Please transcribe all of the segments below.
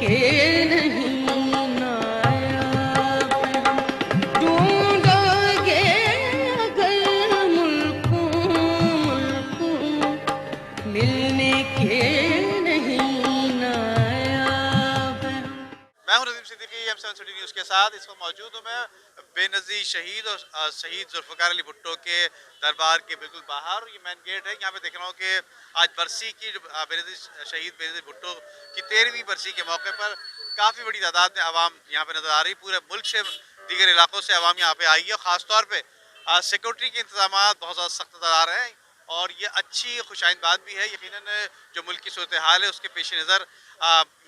के नहीं नायाब हम ढूंढोगे अगर मुल्कों मुल्कों मिलने के नहीं नायाब हम। मैं हूं Nadeem Siddiqui M7 city news के साथ। इस वक्त मौजूद हूं मैं बेनज़ीर शहीद और शहीद जुल्फ़िकार अली भुट्टो के दरबार के बिल्कुल बाहर। ये मेन गेट है। यहाँ पे देख रहा हूँ कि आज बरसी की जो बेनज़ीर शहीद बेनज़ीर भुट्टो की 13वीं बरसी के मौके पर काफ़ी बड़ी तादाद में आवाम यहाँ पे नज़र आ रही। पूरे मुल्क से दीगर इलाकों से आवाम यहाँ पे आई है। ख़ासतौर पर सिक्योरिटी के इंतजाम बहुत ज़्यादा सख्त नज़र आ रहे हैं और ये अच्छी खुशाइन बात भी है। यकीनन जो मुल्क की सूरत हाल है उसके पेश नज़र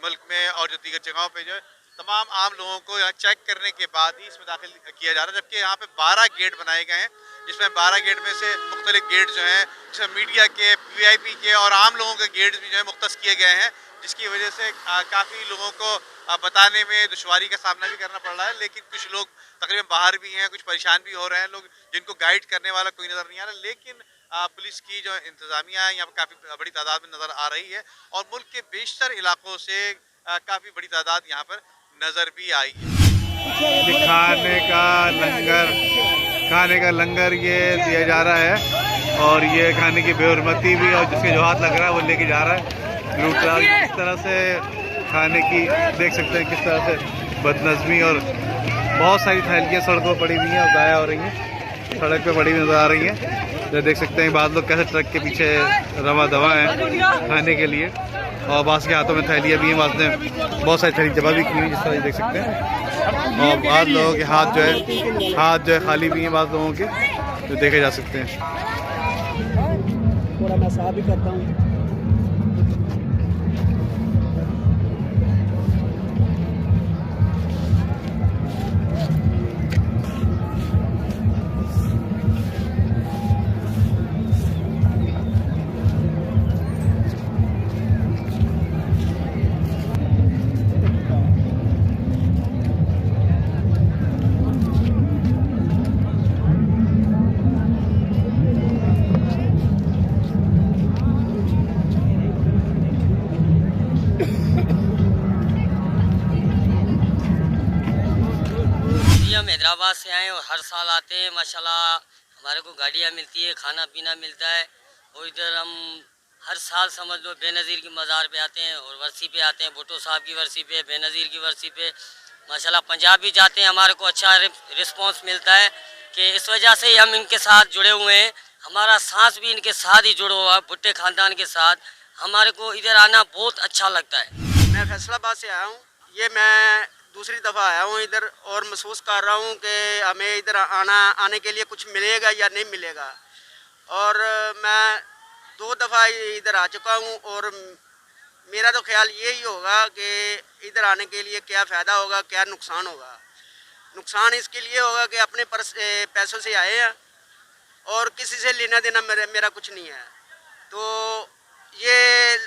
मुल्क में और जो दीगर जगहों पे जो है तमाम आम लोगों को यहाँ चेक करने के बाद ही इसमें दाखिल किया जा रहा है। जबकि यहाँ पे 12 गेट बनाए गए हैं, जिसमें 12 गेट में से मुख्तलिफ गेट जो हैं जिसमें मीडिया के, VIP के और आम लोगों के गेट भी जो है मुख्तस किए गए हैं, जिसकी वजह से काफ़ी लोगों को बताने में दुश्वारी का सामना भी करना पड़ रहा है। लेकिन कुछ लोग तकरीबन बाहर भी हैं, कुछ परेशान भी हो रहे हैं लोग, जिनको गाइड करने वाला कोई नज़र नहीं आ रहा। लेकिन पुलिस की जो इंतज़ामिया है यहाँ पर काफ़ी बड़ी तादाद में नज़र आ रही है और मुल्क के बेशतर इलाकों से काफ़ी बड़ी तादाद यहाँ पर नज़र भी आई है। खाने का लंगर ये दिया जा रहा है और ये खाने की बेहरमती भी, और जिसके जो हाथ लग रहा है वो लेके जा रहा है लूट रहा है। इस तरह से खाने की देख सकते हैं किस तरह से बदनज़मी, और बहुत सारी थैलियाँ सड़कों पर पड़ी हुई हैं और ज़ाया हो रही हैं, सड़क पे पड़ी हुई नज़र आ रही हैं। तो देख सकते हैं बाद लोग कैसे ट्रक के पीछे रवा दवा हैं खाने के लिए, और बास के हाथों में थैलियाँ भी हैं, बास ने बहुत सारी थैली जमा भी की हुई जिस तरह देख सकते हैं। और बाद लोगों के हाथ जो है खाली भी हैं, बाद लोगों के जो देखे जा सकते हैं। थोड़ा मैं साफ भी करता हूँ। हम हैदराबाद से आए और हर साल आते हैं। माशाल्लाह हमारे को गाड़ियाँ मिलती है, खाना पीना मिलता है, और इधर हम हर साल समझ लो बेनज़ीर की मज़ार पे आते हैं और वर्सी पे आते हैं, भुट्टो साहब की वर्सी पे, बेनज़ीर की वर्सी पे। माशाल्लाह पंजाब भी जाते हैं, हमारे को अच्छा रिस्पॉन्स मिलता है कि इस वजह से ही हम इनके साथ जुड़े हुए हैं। हमारा सांस भी इनके साथ ही जुड़ा हुआ है, भुट्टे ख़ानदान के साथ। हमारे को इधर आना बहुत अच्छा लगता है। मैं फैसलाबाद से आया हूँ। ये मैं दूसरी दफ़ा आया हूँ इधर और महसूस कर रहा हूँ कि हमें इधर आने के लिए कुछ मिलेगा या नहीं मिलेगा। और मैं 2 दफ़ा इधर आ चुका हूँ और मेरा तो ख्याल यही होगा कि इधर आने के लिए क्या फ़ायदा होगा, क्या नुकसान होगा। नुकसान इसके लिए होगा कि अपने पैसों से आए हैं और किसी से लेना देना मेरा कुछ नहीं है। तो ये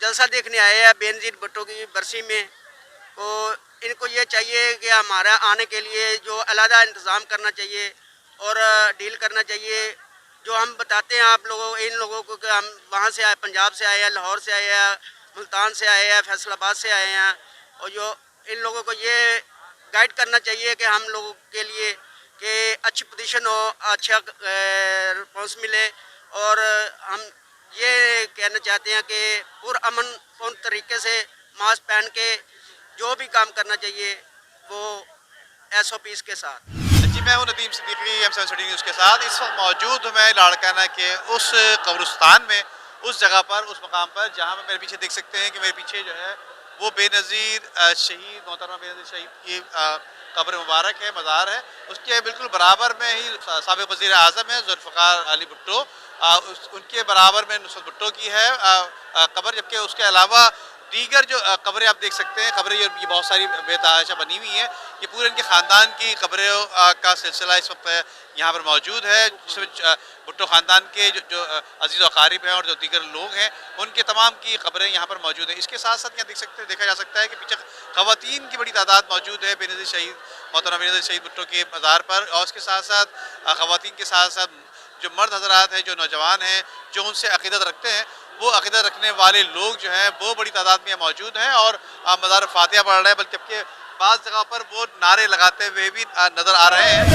जलसा देखने आए हैं बेनज़ीर भुट्टो की बरसी में, तो इनको ये चाहिए कि हमारा आने के लिए जो अलहदा इंतज़ाम करना चाहिए और डील करना चाहिए। जो हम बताते हैं आप लोगों इन लोगों को कि हम वहाँ से आए, पंजाब से आए हैं, लाहौर से आए हैं, मुल्तान से आए हैं, फैसलाबाद से आए हैं, और जो इन लोगों को ये गाइड करना चाहिए कि हम लोगों के लिए कि अच्छी पोजीशन हो, अच्छा रिस्पॉन्स मिले। और हम ये कहना चाहते हैं कि पुरअमन पूर्ण तरीके से मास्क पहन के जो भी काम करना चाहिए वो SOPs के साथ। जी, मैं हूं Nadeem Siddiqui M7 city news के साथ। इस वक्त मौजूद हूं मैं लाड़काना के उस कब्रिस्तान में, उस जगह पर, उस मकाम पर जहां पर मेरे पीछे देख सकते हैं कि मेरे पीछे जो है वो बेनज़ीर शहीद मोहतरमा बेनज़ीर शहीद की कब्र मुबारक है, मज़ार है। उसके बिल्कुल बराबर में ही साबिक़ वज़ीर आज़म है जुल्फ़िकार अली भुट्टो, उनके बराबर में नुसरत भुट्टो की है कब्र। जबकि उसके अलावा दीगर जो कब्रें आप देख सकते हैं, कब्रें ये बहुत सारी बेतहाशा बनी हुई हैं। ये पूरे इनके ख़ानदान की कब्रों का सिलसिला इस वक्त यहाँ पर मौजूद है, जिसमें भुट्टो ख़ानदान के जो अजीज़ व क़ारिब हैं और जो दीगर लोग हैं उनके तमाम की कब्रें यहाँ पर मौजूद हैं। इसके साथ साथ यहाँ देखा जा सकता है कि पीछे ख़वातीन की बड़ी तादाद मौजूद है बेनज़ीर शहीद मोहतरमा बेनज़ीर शहीद भुट्टो के मज़ार पर। और उसके साथ साथ ख़वातीन के साथ साथ जो मर्द हज़रात हैं, जो नौजवान हैं, जो उनसे अक़ीदत रखते हैं, वो अक़ीदा रखने वाले लोग जो हैं वो बड़ी तादाद में मौजूद हैं और मज़ार फातिहा पढ़ रहे हैं, बल्कि जबकि बाज़ जगह पर वो नारे लगाते हुए भी नज़र आ रहे हैं।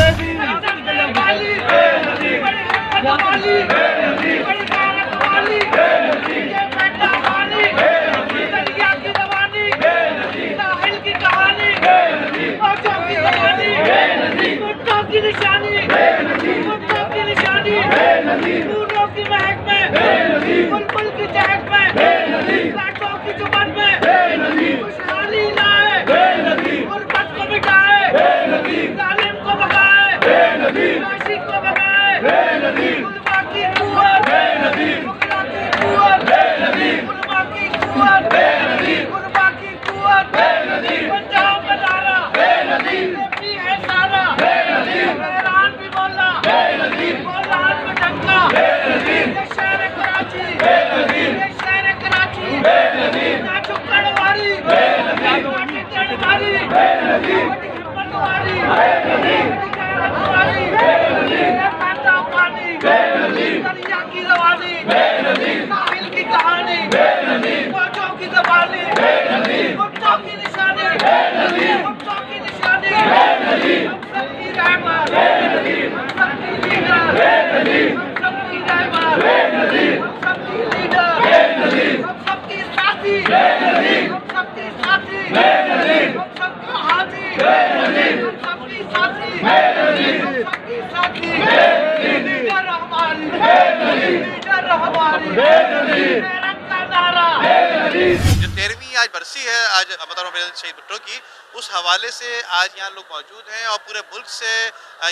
जो 13वीं आज बरसी है आज मोहतरम बेनज़ीर शहीद भुट्टो की, उस हवाले से आज यहाँ लोग मौजूद हैं और पूरे मुल्क से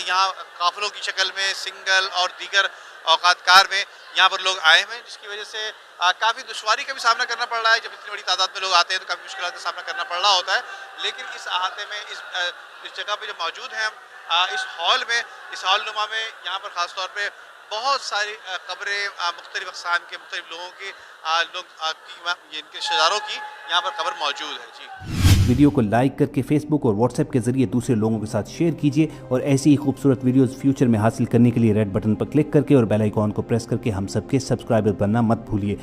यहाँ काफिलों की शक्ल में सिंगल और दीगर औकात कार में यहाँ पर लोग आए हुए हैं, जिसकी वजह से काफ़ी दुश्वारी का भी सामना करना पड़ रहा है। जब इतनी बड़ी तादाद में लोग आते हैं तो काफ़ी मुश्किल का सामना करना पड़ रहा होता है, लेकिन इस अहाते में इस जगह पे जो मौजूद हैं इस हॉल में, इस हॉल नुमा में यहाँ पर ख़ास तौर पे बहुत सारी कब्रें मुख्तलिफ़ अक़साम के मुख्तलिफ़ लोगों की इनके रिश्तेदारों की यहाँ पर कब्र मौजूद है। जी, वीडियो को लाइक करके फेसबुक और व्हाट्सएप के ज़रिए दूसरे लोगों के साथ शेयर कीजिए और ऐसी ही खूबसूरत वीडियोस फ्यूचर में हासिल करने के लिए रेड बटन पर क्लिक करके और बेल आइकॉन को प्रेस करके हम सबके सब्सक्राइबर बनना मत भूलिए।